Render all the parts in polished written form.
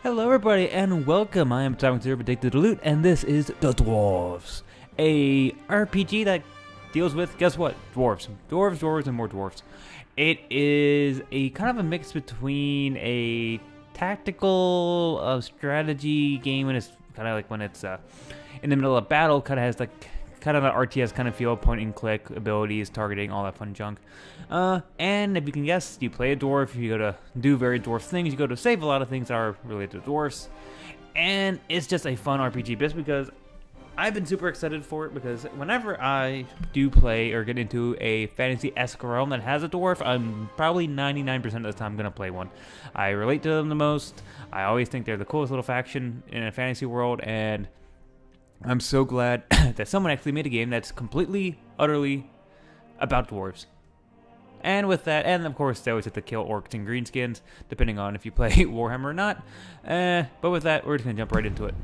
Hello everybody and welcome, I am Atomic Zero Addicted to Loot and this is The Dwarves, a RPG that deals with, guess what, dwarves, and more dwarves. It is a kind of a mix between a tactical strategy game when it's kind of like when it's in the middle of battle, kind of has like kind of an RTS kind of feel, point and click abilities, targeting, all that fun junk. And if you can guess, you play a dwarf, you go to do very dwarf things, you go to save a lot of things that are related to dwarfs, and it's just a fun RPG just because I've been super excited for it, because whenever I do play or get into a fantasy-esque realm that has a dwarf, I'm probably 99% of the time going to play one. I relate to them the most, I always think they're the coolest little faction in a fantasy world, and I'm so glad that someone actually made a game that's completely, utterly about dwarves. And with that, and of course they always have to kill orcs and greenskins, depending on if you play Warhammer or not. But with that, we're just going to jump right into it.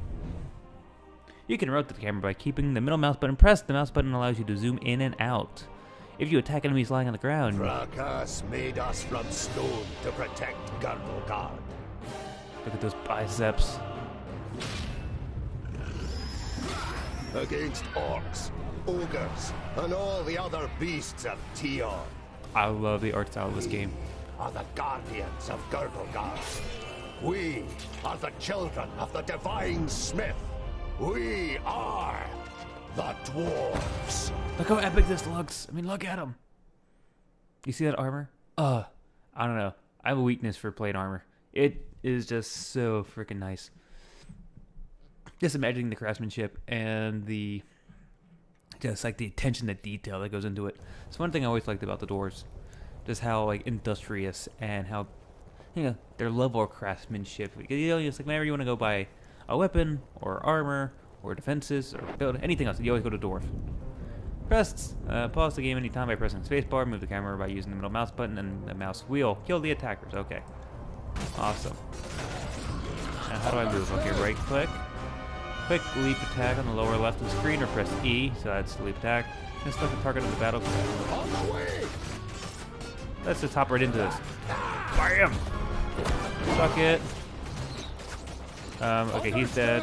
You can rotate the camera by keeping the middle mouse button pressed. The mouse button allows you to zoom in and out. If you attack enemies lying on the ground... Fracas made us from stone to protect Gardelgard. Look at those biceps. Against orcs, ogres, and all the other beasts of Tion. I love the art style of this game. Are the guardians of Gardelgard. We are the children of the divine smith. We are the dwarves. Look how epic this looks. I mean, look at him. You see that armor? I don't know. I have a weakness for plate armor. It is just so freaking nice. Just imagining the craftsmanship and the just like the attention to detail that goes into it. It's one thing I always liked about the dwarves, just how like industrious and how, you know, their level of craftsmanship. You know, it's like whenever you want to go buy a weapon or armor or defenses or build anything else, you always go to dwarf. Pause the game anytime by pressing spacebar. Move the camera by using the middle mouse button and the mouse wheel. Kill the attackers. Okay, awesome. Now how do I move? Okay, right click. Quick leap attack on the lower left of the screen, or press E, so that's the leap attack. And select the target of the battle. On the way. Let's just hop right into this. Bam! Suck it. Okay, he's dead.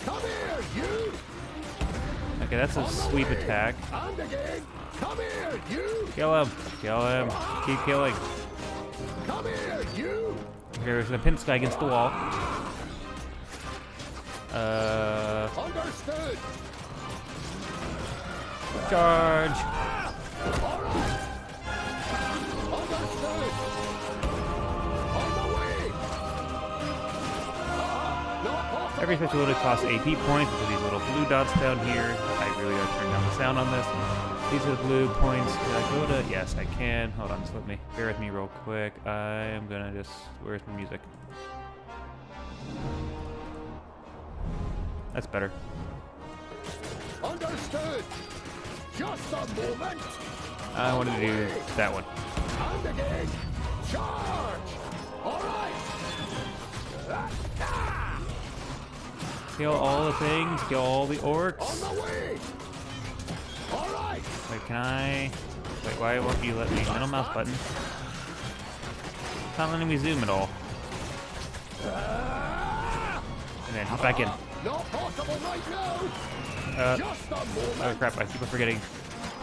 Come here, you. Okay, that's a sweep attack. And again. Come here, you. Kill him. Kill him. Keep killing. Come here, you. Okay, we're gonna pin this guy against the wall. Understood. Charge. All right. Understood. On the way. Every special ability costs AP points, which are these little blue dots down here. I really gotta turn down the sound on this. These are the blue points. Can I go to? Yes, I can. Hold on, just let me. Bear with me real quick. I am gonna just. Where's my music? That's better. Understood. Just a moment. I want to do that one. And again. Charge. All right. Kill all the things. Kill all the orcs. On the way. All right. Wait, can I? Wait, why won't you let me? Middle mouse button. It's not letting me zoom at all. And then hop back in. Not possible right now. Just a moment. Oh crap, I keep on forgetting.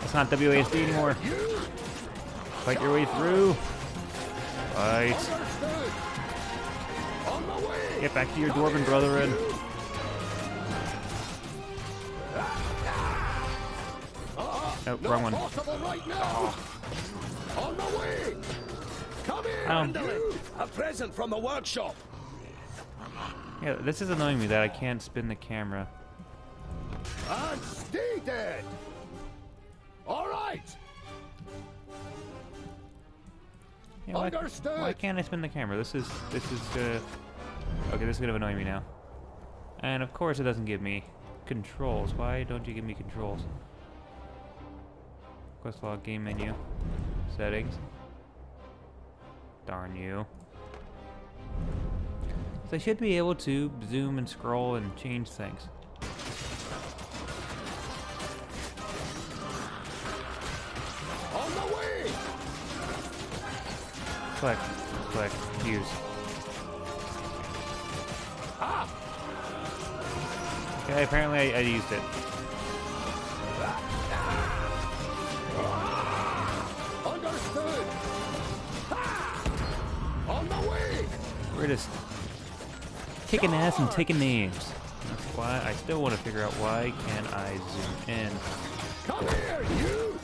It's not WASD anymore. Fight your way through. Fight. Understood. On the way. Get back to your dwarven brethren. Nope, wrong one. Possible right now. On the way. Come here. You. A present from the workshop. Yeah, this is annoying me that I can't spin the camera. And stay dead. All right. Yeah, Understood. why can't I spin the camera? This is okay, this is gonna annoy me now. And of course it doesn't give me controls. Why don't you give me controls? Quest log, game menu, settings. Darn you. So I should be able to zoom and scroll and change things. On the way. Click, click, use. Okay, apparently I used it. Understood. On the way. We're just kicking ass and taking names. That's why I still want to figure out why can't I zoom in. Come here, you.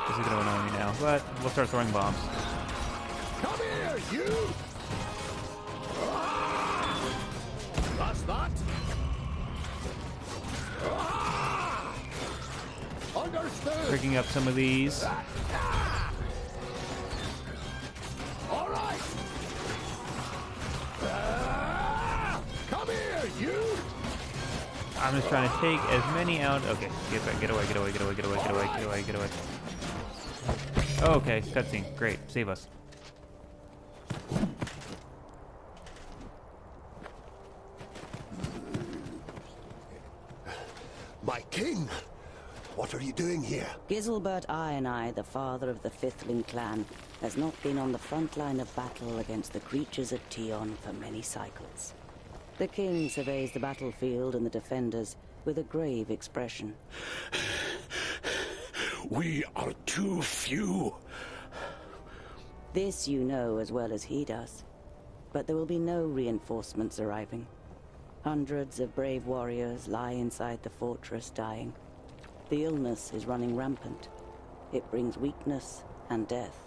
This is gonna annoy me now, but we'll start throwing bombs. Come here, you. That's that. Understood. Picking up some of these. All right. Come here, you. I'm just trying to take as many out. Okay, get back, get away, get away, get away, get away, get away, get away, get away. Okay, cutscene. Great, save us. My king. What are you doing here? Giselbert I, the father of the Fifthling clan, has not been on the front line of battle against the creatures of Tion for many cycles. The king surveys the battlefield and the defenders with a grave expression. We are too few. This you know as well as he does. But there will be no reinforcements arriving. Hundreds of brave warriors lie inside the fortress dying. The illness is running rampant. It brings weakness and death.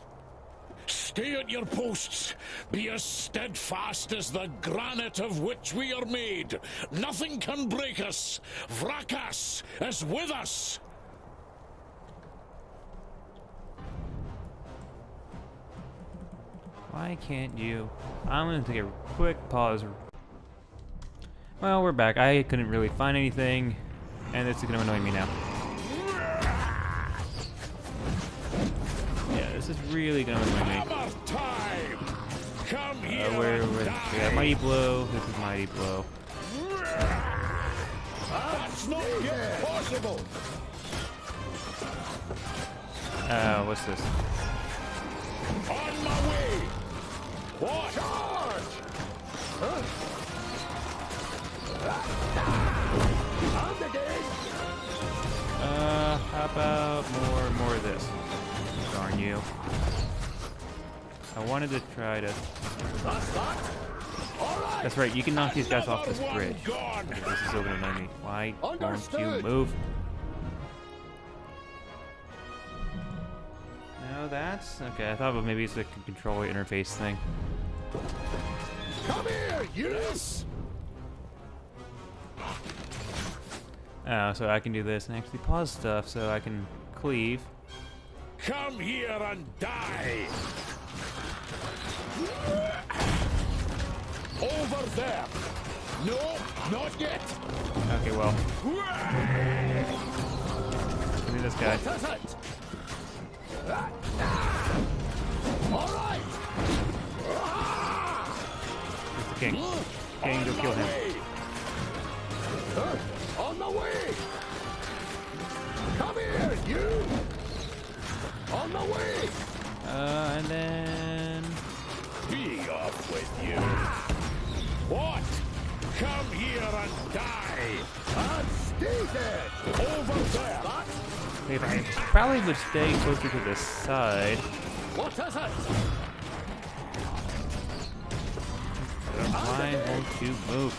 Stay at your posts. Be as steadfast as the granite of which we are made. Nothing can break us. Vrakas is with us. Why can't you? I'm gonna take a quick pause. Well, we're back. I couldn't really find anything, and this is gonna annoy me now. Yeah, this is really gonna annoy me. Time. Come here. Where we got Mighty Blow. This is Mighty Blow. That's not yet possible. What's this? On my way. What? Charge! On the gate! How about more of this? Darn you. I wanted to try to... That's that. All right. That's right, you can knock these guys off this Another one bridge. gone. Okay, this is still gonna annoy me. Why won't you Understood. move? No, that's... Okay, I thought maybe it's a controller interface thing. Come here, yes. Oh, so I can do this and actually pause stuff so I can cleave. Come here and die. Over there. No, not yet. Okay, well. Give me this guy. That's it. All right. It's the king. King, go kill him. On the way. Come here, you. On the way. And then... Be off with you. What? Come here and die. And stay dead. Over there. That. If I probably would stay closer to the side. What is it? Why won't you move?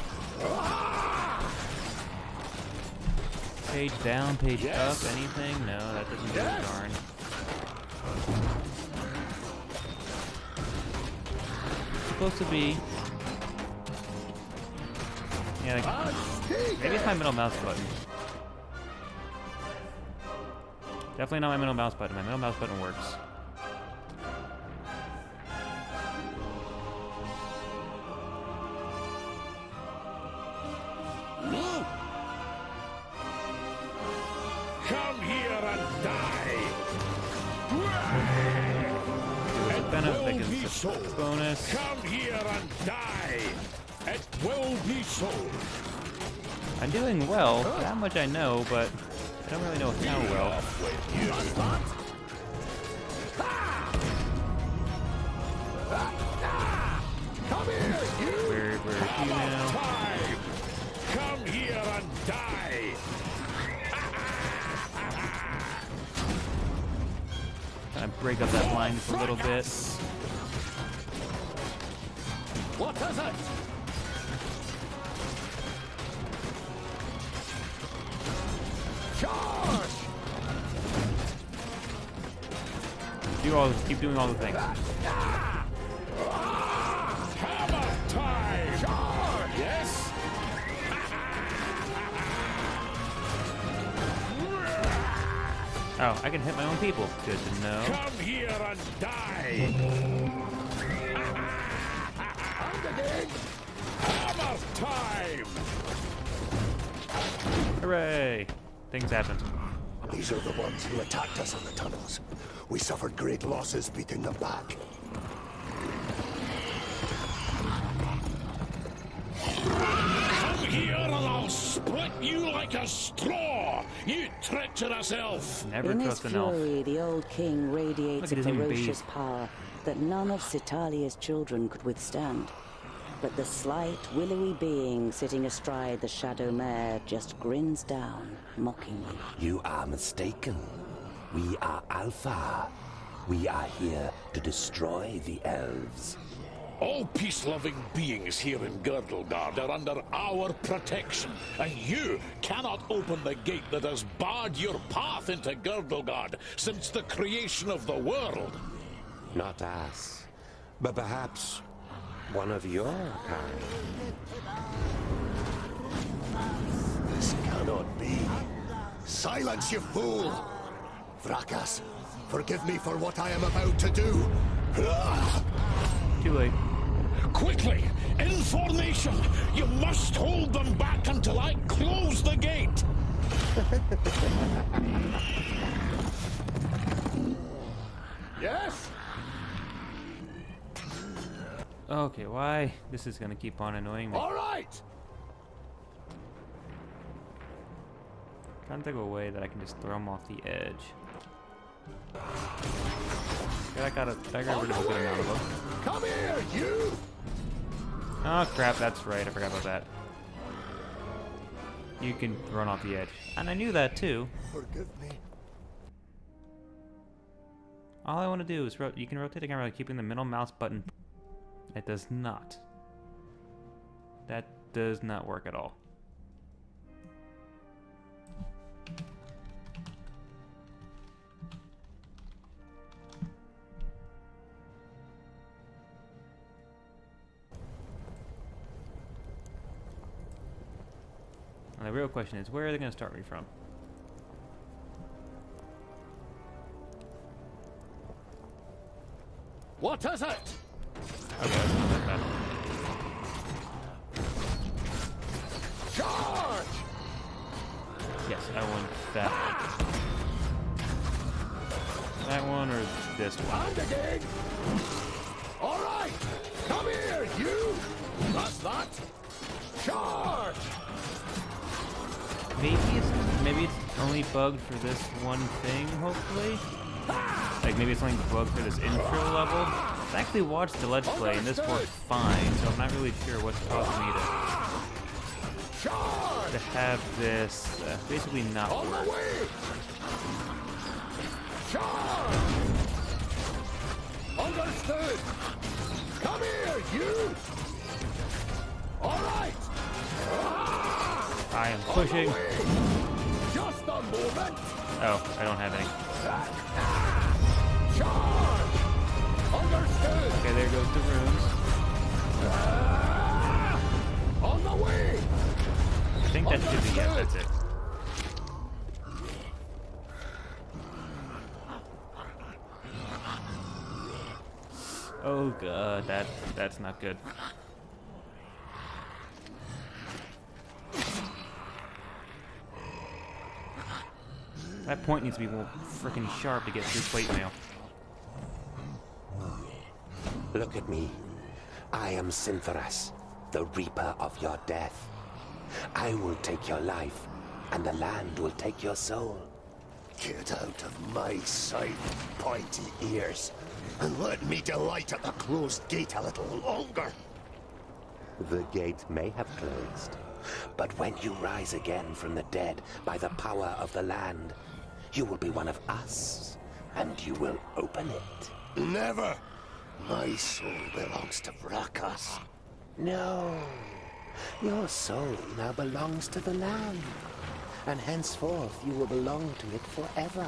Page down, page up, anything? No, that doesn't do a darn. It's supposed to be... Yeah, like, And stay maybe it's my middle mouse button. Definitely not my middle mouse button. My middle mouse button works. Come here and die. There's a benefit, like Will be a so. bonus. Come here and die. It will be so. I'm doing well. That much I know, but I don't really know how well. Come here, you. Where are you now? Time. Come here and die! Kind of break up that line just a little bit. What is it? Charge! Keep doing all the things. Hammer time! Charge! Yes? Oh, I can hit my own people. Good to know. Come here and die! Hammer time! Hooray! Things happen. These are the ones who attacked us in the tunnels. We suffered great losses beating them back. Come here and I'll split you like a straw! You treacherous elf! Never In his trust an elf. fury, the old king radiates Look, a it doesn't even ferocious bathe. power that none of Citalia's children could withstand. But the slight, willowy being sitting astride the shadow mare just grins down, mockingly. You are mistaken. We are Alpha. We are here to destroy the elves. All peace-loving beings here in Girdlegard are under our protection, and you cannot open the gate that has barred your path into Girdlegard since the creation of the world. Not us, but perhaps one of your kind. This cannot be. Silence, you fool! Vrakas, forgive me for what I am about to do. Too late. Quickly! In formation! You must hold them back until I close the gate! Yes? Okay, why? This is gonna keep on annoying me. All right! Trying to think of a way that I can just throw him off the edge. I got rid of a good amount of them. Come here, you! Oh crap, that's right, I forgot about that. You can run off the edge. And I knew that too. Forgive me. All I want to do is you can rotate the camera by keeping the middle mouse button. It does not. That does not work at all. And the real question is, where are they going to start me from? What is it? Okay, that's not that bad. Charge! Yes, I want that one. That one or this one? And again! All right! Come here, you! That's that! Charge! Maybe it's only bugged for this one thing, hopefully? Like maybe it's only bugged for this intro level? I actually watched the Let's Play and this worked fine, so I'm not really sure what's causing me to have this basically not On work. the way! Charge! Understood! Come here, you! All right! I am pushing. Just a moment! Oh, I don't have any. Charge! Understood! Okay, there goes the runes. On the way! I think that should be it. That's it. Oh god, that's not good. That point needs to be more freaking sharp to get through plate mail. Look at me. I am Sinfaras, the Reaper of your death. I will take your life, and the land will take your soul. Get out of my sight, pointy ears, and let me delight at the closed gate a little longer. The gate may have closed, But when you rise again from the dead by the power of the land, you will be one of us, and you will open it. Never! My soul belongs to Vrakas. No. Your soul now belongs to the land, and henceforth you will belong to it forever.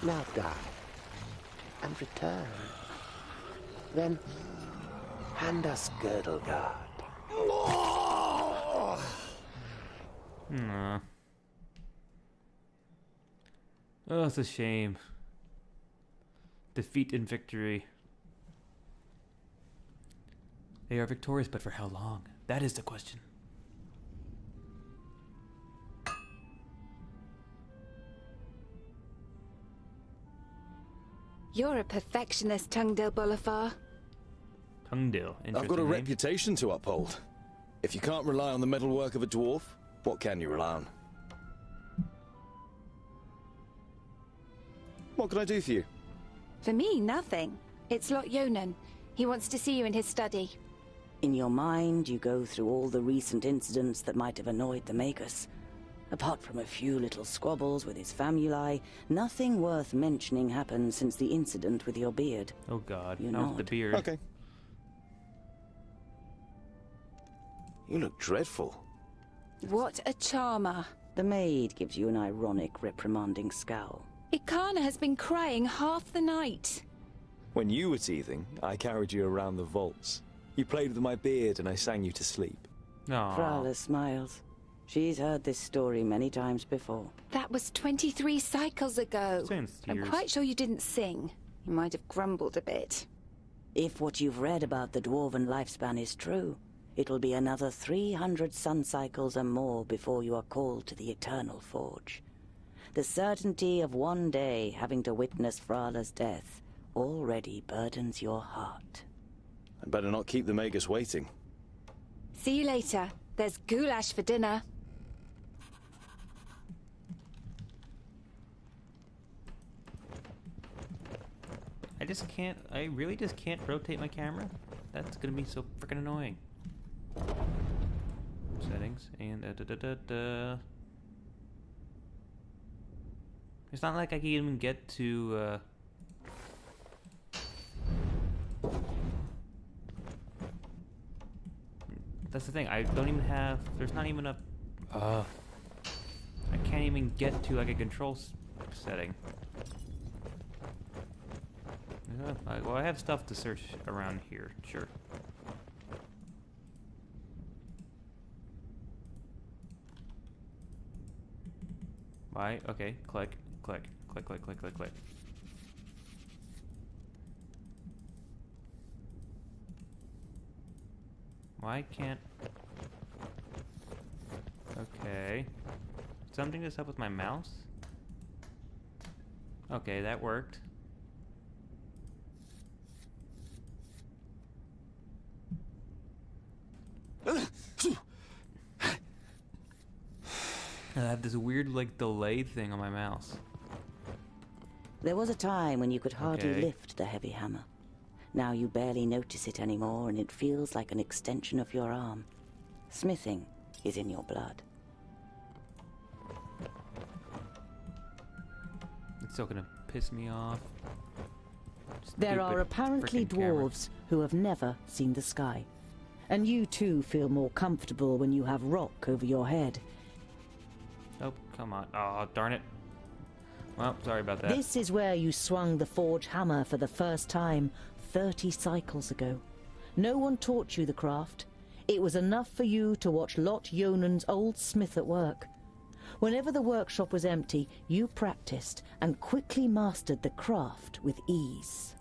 Now die, and return. Then hand us Girdlegard. Nah. Oh, it's a shame. Defeat and victory. They are victorious, but for how long? That is the question. You're a perfectionist, Tungdil Bolafar. Tungdil, interesting I've got a name. reputation to uphold. If you can't rely on the metalwork of a dwarf, what can you rely on? What can I do for you? For me, nothing. It's Lot Yonan. He wants to see you in his study. In your mind, you go through all the recent incidents that might have annoyed the Magus. Apart from a few little squabbles with his famuli, nothing worth mentioning happened since the incident with your beard. Oh god, You not with the nod. beard. Okay. You look dreadful. What a charmer. The maid gives you an ironic, reprimanding scowl. Ikana has been crying half the night. When you were teething, I carried you around the vaults. You played with my beard and I sang you to sleep. Aww. Frala smiles. She's heard this story many times before. That was 23 cycles ago. Since I'm years. quite sure you didn't sing. You might have grumbled a bit. If what you've read about the dwarven lifespan is true, it will be another 300 sun cycles and more before you are called to the Eternal Forge. The certainty of one day having to witness Frala's death already burdens your heart. I'd better not keep the Magus waiting. See you later. There's goulash for dinner. I really just can't rotate my camera? That's gonna be so freaking annoying. Settings, and It's not like I can even get to, That's the thing, I don't even have, there's not even a, I can't even get to, like, a control setting. Well, I have stuff to search around here, sure. Why? Okay, click, click, click, click, click, click, click. Why can't... Okay. Something just up with my mouse? Okay, that worked. I have this weird, like, delay thing on my mouse. There was a time when you could hardly Okay. lift the heavy hammer. Now you barely notice it anymore, and it feels like an extension of your arm. Smithing is in your blood. It's still gonna piss me off. There are Stupid apparently frickin' camera. dwarves who have never seen the sky. And you too feel more comfortable when you have rock over your head. Oh, come on. Oh, darn it. Well, sorry about that. This is where you swung the forge hammer for the first time 30 cycles ago. No one taught you the craft. It was enough for you to watch Lot Yonan's old smith at work. Whenever the workshop was empty, you practiced and quickly mastered the craft with ease.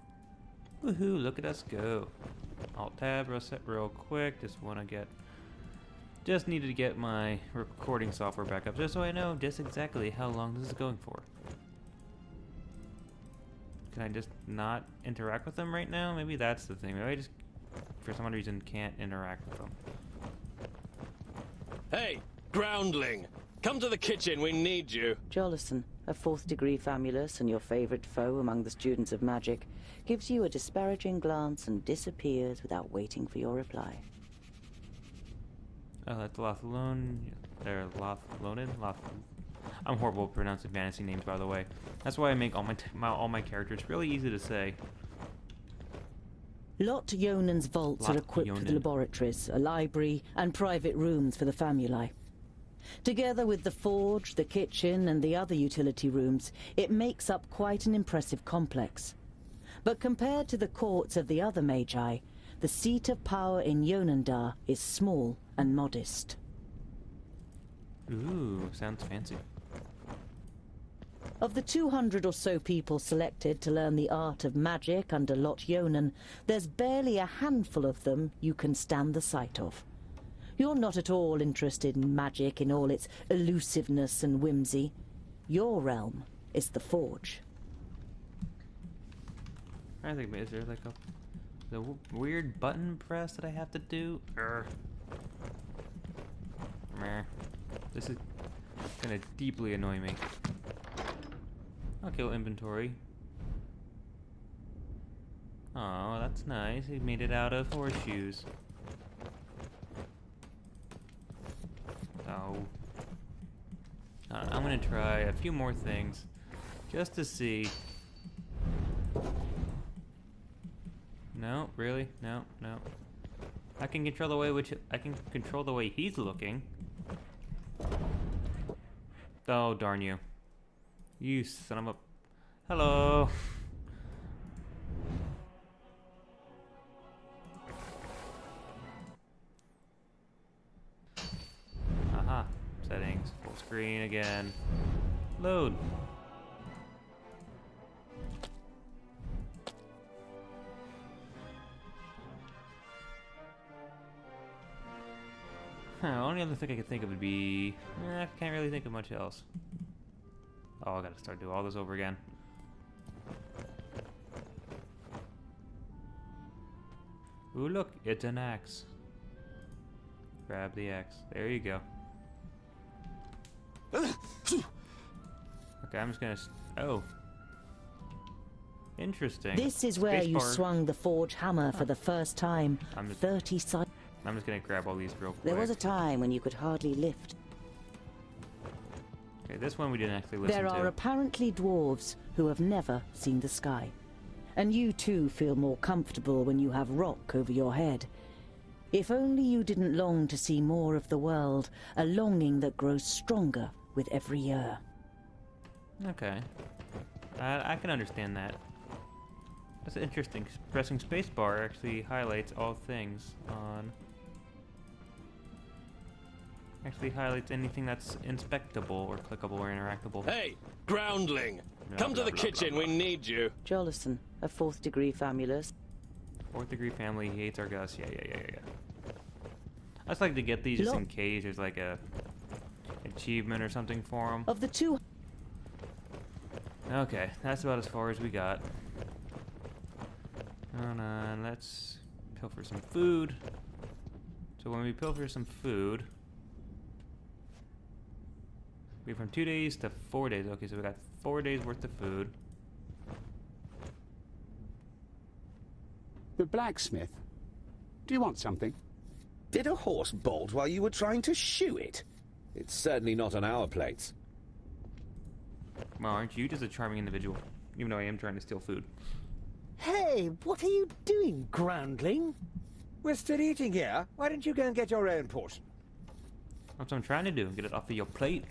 Woohoo, look at us go. Alt-tab, reset real quick. Just needed to get my recording software back up, just so I know just exactly how long this is going for. Can I just not interact with them right now? Maybe that's the thing. Maybe I just, for some reason, can't interact with them. Hey, groundling! Come to the kitchen, we need you. Jolison, a 4th degree famulus and your favorite foe among the students of magic, gives you a disparaging glance and disappears without waiting for your reply. Oh, that's Lothlone. They're Lothlonen? I'm horrible at pronouncing fantasy names, by the way. That's why I make all my characters really easy to say. Lot Yonan's vaults are equipped with laboratories, a library, and private rooms for the famuli. Together with the forge, the kitchen, and the other utility rooms, it makes up quite an impressive complex. But compared to the courts of the other magi, the seat of power in Yonandar is small and modest. Ooh, sounds fancy. Of the 200 or so people selected to learn the art of magic under Lot Yonan, there's barely a handful of them you can stand the sight of. You're not at all interested in magic in all its elusiveness and whimsy. Your realm is the forge. I think, is there like the weird button press that I have to do? Meh. This is gonna deeply annoy me. I'll kill inventory. Oh, that's nice. He made it out of horseshoes. Oh. I'm gonna try a few more things just to see. No, really? No. I can control the way he's looking. Oh, darn you. You son of a... Hello. Aha. Settings. Full screen again. Load. Only other thing I could think of would be... I can't really think of much else. Oh, I gotta start doing all this over again. Ooh, look, it's an axe. Grab the axe. There you go. Okay, I'm just gonna... Oh. Interesting. This is where you swung the forge hammer for the first time. I'm just 30 sides. I'm just gonna grab all these real quick. There was a time when you could hardly lift. Okay, this one we didn't actually listen to. There are apparently dwarves who have never seen the sky. And you too feel more comfortable when you have rock over your head. If only you didn't long to see more of the world, a longing that grows stronger with every year. Okay. I can understand that. That's interesting. Pressing spacebar actually highlights all things on... Actually highlights anything that's inspectable or clickable or interactable. Hey, groundling! Come to the kitchen, we need you. Jolison, a 4th degree famulus. 4th degree family, he hates our Gus. Yeah. I just like to get these just in case there's like a achievement or something for them. Of the two... Okay, that's about as far as we got. Hold on, let's pilfer some food. So when we pilfer some food... We from 2 days to 4 days. Okay, so we got 4 days worth of food. The blacksmith. Do you want something? Did a horse bolt while you were trying to shoe it? It's certainly not on our plates. Well, aren't you just a charming individual? Even though I am trying to steal food. Hey, what are you doing, groundling? We're still eating here. Why don't you go and get your own portion? That's what I'm trying to do. Get it off of your plate.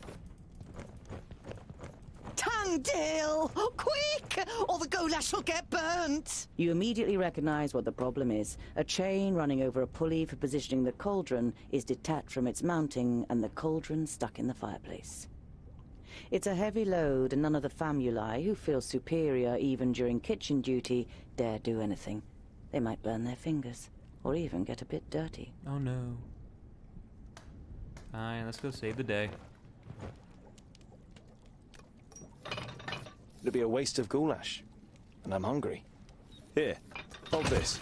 Tangdale! Quick! Or the goulash will get burnt! You immediately recognize what the problem is. A chain running over a pulley for positioning the cauldron is detached from its mounting, and the cauldron stuck in the fireplace. It's a heavy load, and none of the famuli, who feel superior even during kitchen duty, dare do anything. They might burn their fingers, or even get a bit dirty. Oh no. Fine, let's go save the day. It'd be a waste of goulash. And I'm hungry. Here, hold this.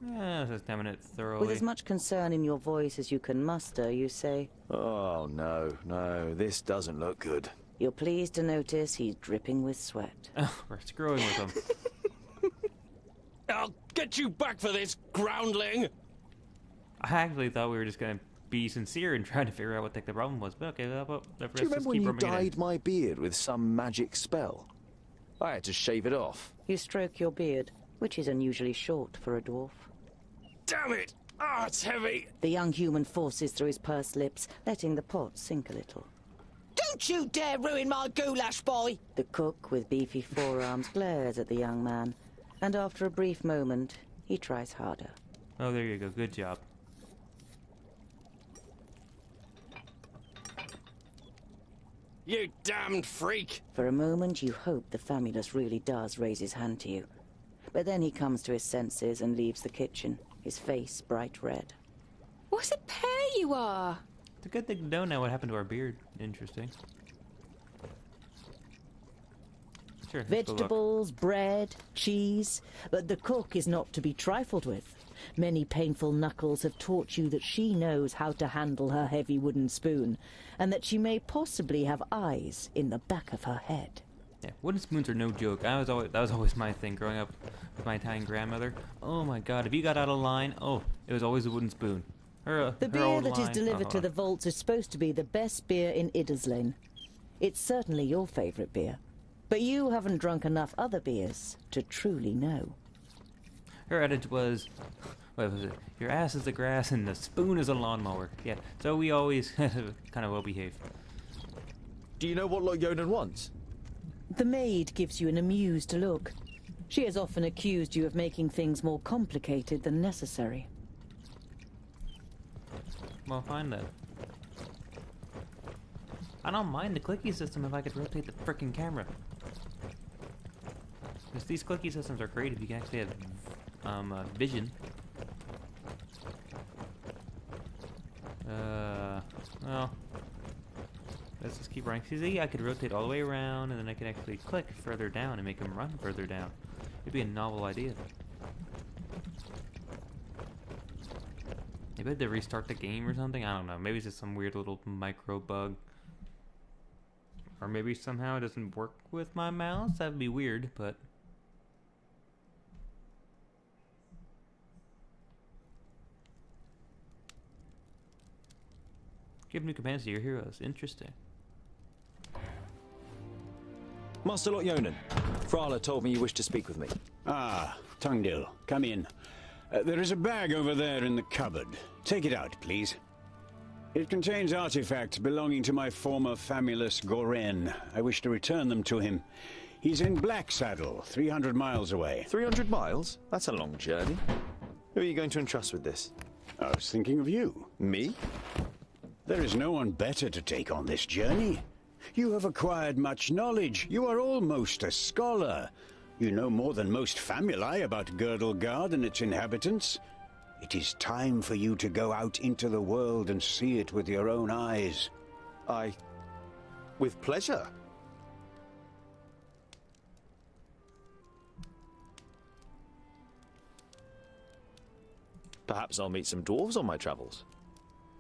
Yeah, let's examine it thoroughly. With as much concern in your voice as you can muster, you say, Oh, no, this doesn't look good. You're pleased to notice he's dripping with sweat. Oh, we're screwing with him. I'll get you back for this, groundling! I actually thought we were just gonna be sincere and try to figure out what the heck the problem was, but okay, well, let's Do you remember when keep you rubbing it in. dyed my beard with some magic spell? I had to shave it off. You stroke your beard, which is unusually short for a dwarf. Damn it! Ah, it's heavy! The young human forces through his pursed lips, letting the pot sink a little. Don't you dare ruin my goulash, boy! The cook, with beefy forearms, glares at the young man, and after a brief moment, he tries harder. Oh, there you go. Good job. You damned freak! For a moment, you hope the famulus really does raise his hand to you. But then he comes to his senses and leaves the kitchen, his face bright red. What a pair you are! It's a good thing to know now what happened to our beard. Interesting. Sure, let's go look. Vegetables, bread, cheese, but the cook is not to be trifled with. Many painful knuckles have taught you that she knows how to handle her heavy wooden spoon, and that she may possibly have eyes in the back of her head. Yeah, wooden spoons are no joke. That was always my thing growing up with my Italian grandmother. Oh my god, if you got out of line, it was always a wooden spoon. The beer that is delivered to the vaults is supposed to be the best beer in Idderslane. It's certainly your favourite beer, but you haven't drunk enough other beers to truly know. Her adage was, what was it? Your ass is the grass and the spoon is a lawnmower. Yeah, so we always kind of well behaved. Do you know what Yonan wants? The maid gives you an amused look. She has often accused you of making things more complicated than necessary. Well, fine then. I don't mind the clicky system if I could rotate the frickin' camera. Because these clicky systems are great if you can actually have vision. Well, let's just keep running. See, I could rotate all the way around, and then I can actually click further down and make him run further down. It'd be a novel idea. Maybe I had to restart the game or something? I don't know. Maybe it's just some weird little micro bug. Or maybe somehow it doesn't work with my mouse. That'd be weird, but... Give new commands to your heroes. Interesting. Master Yonan, Frala told me you wish to speak with me. Ah, Tungdil, come in. There is a bag over there in the cupboard. Take it out, please. It contains artifacts belonging to my former famulus Goren. I wish to return them to him. He's in Blacksaddle, 300 miles away. 300 miles? That's a long journey. Who are you going to entrust with this? I was thinking of you. Me? There is no one better to take on this journey. You have acquired much knowledge. You are almost a scholar. You know more than most famuli about Girdlegard and its inhabitants. It is time for you to go out into the world and see it with your own eyes. With pleasure. Perhaps I'll meet some dwarves on my travels.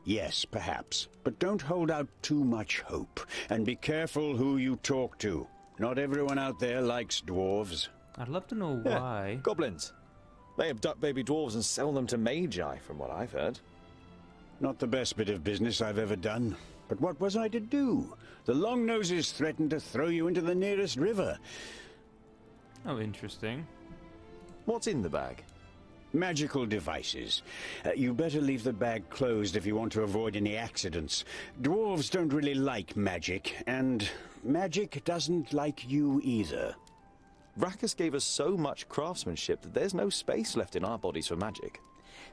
Yes, perhaps. But don't hold out too much hope. And be careful who you talk to. Not everyone out there likes dwarves. I'd love to know why. Goblins. They abduct baby dwarves and sell them to magi, from what I've heard. Not the best bit of business I've ever done. But what was I to do? The Longnoses threatened to throw you into the nearest river. Oh, interesting. What's in the bag? Magical devices. You better leave the bag closed if you want to avoid any accidents. Dwarves don't really like magic, and magic doesn't like you either. Rakus gave us so much craftsmanship that there's no space left in our bodies for magic.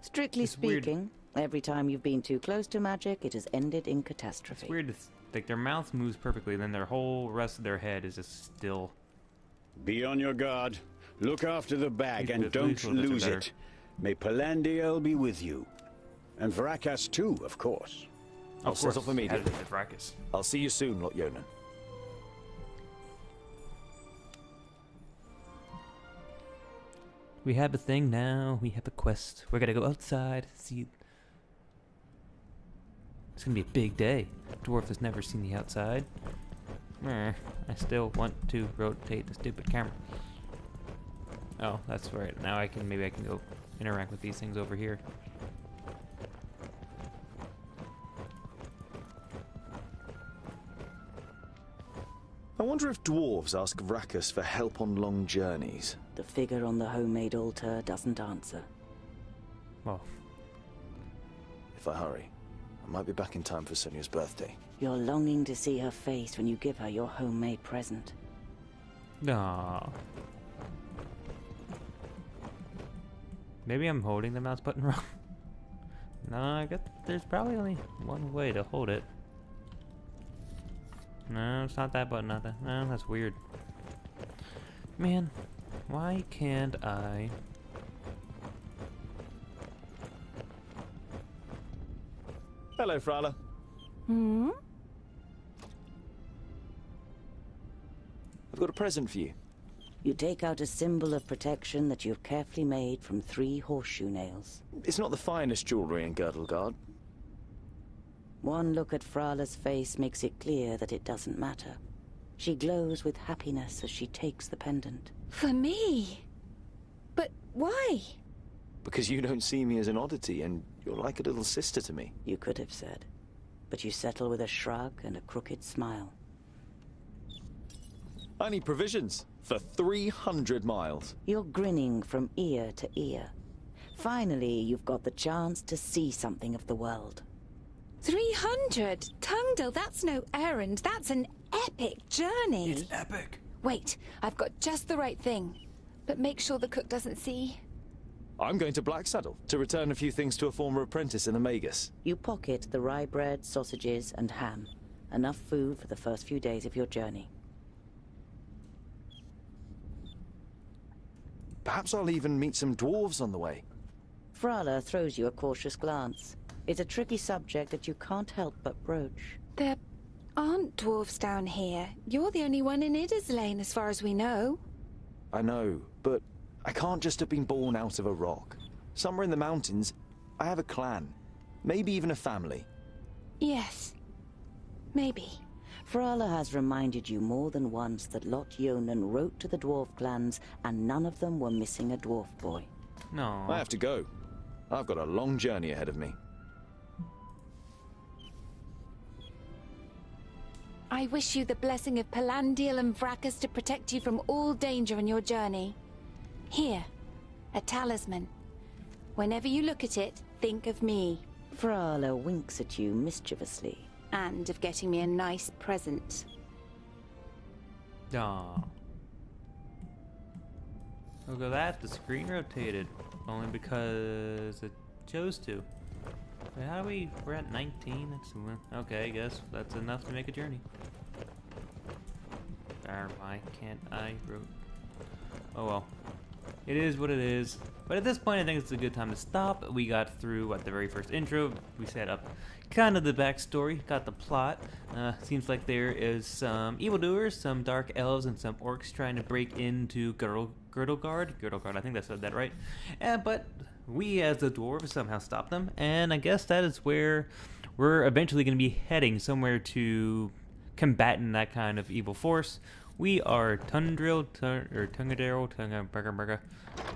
Strictly speaking, every time you've been too close to magic, it has ended in catastrophe. It's weird. Like their mouth moves perfectly, then their whole rest of their head is just still. Be on your guard. Look after the bag and don't lose it. May Palandiel be with you. And Vrakas too, of course. I'll set off immediately. Vrakas. I'll see you soon, Yonan. We have a thing now. We have a quest. We're gonna go outside, see. It's gonna be a big day. Dwarf has never seen the outside. I still want to rotate the stupid camera. Oh, that's right. Now maybe I can go interact with these things over here. I wonder if dwarves ask Vracus for help on long journeys. The figure on the homemade altar doesn't answer. Well, if I hurry, I might be back in time for Sonia's birthday. You're longing to see her face when you give her your homemade present. no. Maybe I'm holding the mouse button wrong. No, I guess there's probably only one way to hold it. No, it's not that button, not that. No, that's weird. Man, why can't I? Hello, Frala. Hmm? I've got a present for you. You take out a symbol of protection that you've carefully made from 3 horseshoe nails. It's not the finest jewelry in Girdlegard. One look at Frala's face makes it clear that it doesn't matter. She glows with happiness as she takes the pendant. For me? But why? Because you don't see me as an oddity, and you're like a little sister to me. You could have said, but you settle with a shrug and a crooked smile. I need provisions for 300 miles. You're grinning from ear to ear. Finally, you've got the chance to see something of the world. 300? Tungdil, that's no errand. That's an epic journey. It's epic. Wait, I've got just the right thing. But make sure the cook doesn't see. I'm going to Blacksaddle to return a few things to a former apprentice in Amagus. You pocket the rye bread, sausages, and ham. Enough food for the first few days of your journey. Perhaps I'll even meet some dwarves on the way. Frala throws you a cautious glance. It's a tricky subject that you can't help but broach. There aren't dwarves down here. You're the only one in Idderslane, as far as we know. I know, but I can't just have been born out of a rock. Somewhere in the mountains, I have a clan. Maybe even a family. Yes. Maybe. Frala has reminded you more than once that Lot Yonan wrote to the dwarf clans, and none of them were missing a dwarf boy. No. I have to go. I've got a long journey ahead of me. I wish you the blessing of Palandiel and Vracus to protect you from all danger on your journey. Here, a talisman. Whenever you look at it, think of me. Frala winks at you mischievously. And of getting me a nice present. Aw. Look at that, the screen rotated. Only because it chose to. Wait, how do we're at 19? Okay, I guess that's enough to make a journey. Why can't I oh well. It is what it is. But at this point, I think it's a good time to stop. We got through, the very first intro. We set up kind of the backstory, got the plot. Seems like there is some evildoers, some dark elves, and some orcs trying to break into Girdlegard, I think I said that right. But we, as the dwarves, somehow stop them. And I guess that is where we're eventually going to be heading, somewhere to combating that kind of evil force. We are Tungdil,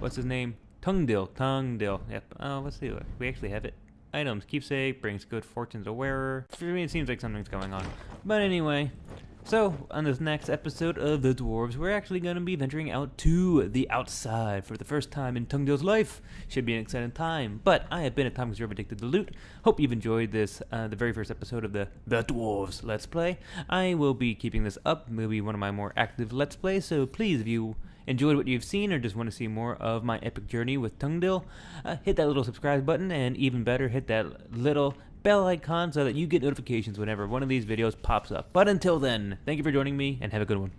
what's his name? Tungdil. Yep. Let's see. We actually have it. Items. Keepsake. Brings good fortune to the wearer. For me, it seems like something's going on. But anyway. So, on this next episode of The Dwarves, we're actually going to be venturing out to the outside for the first time in Tungdil's life. Should be an exciting time. But I have been at Tom Addicted to Loot. Hope you've enjoyed this, the very first episode of the Dwarves Let's Play. I will be keeping this up, maybe one of my more active Let's Plays, so please, if you enjoyed what you've seen or just want to see more of my epic journey with Tungdil, hit that little subscribe button, and even better, hit that little bell icon so that you get notifications whenever one of these videos pops up. But until then, thank you for joining me, and have a good one.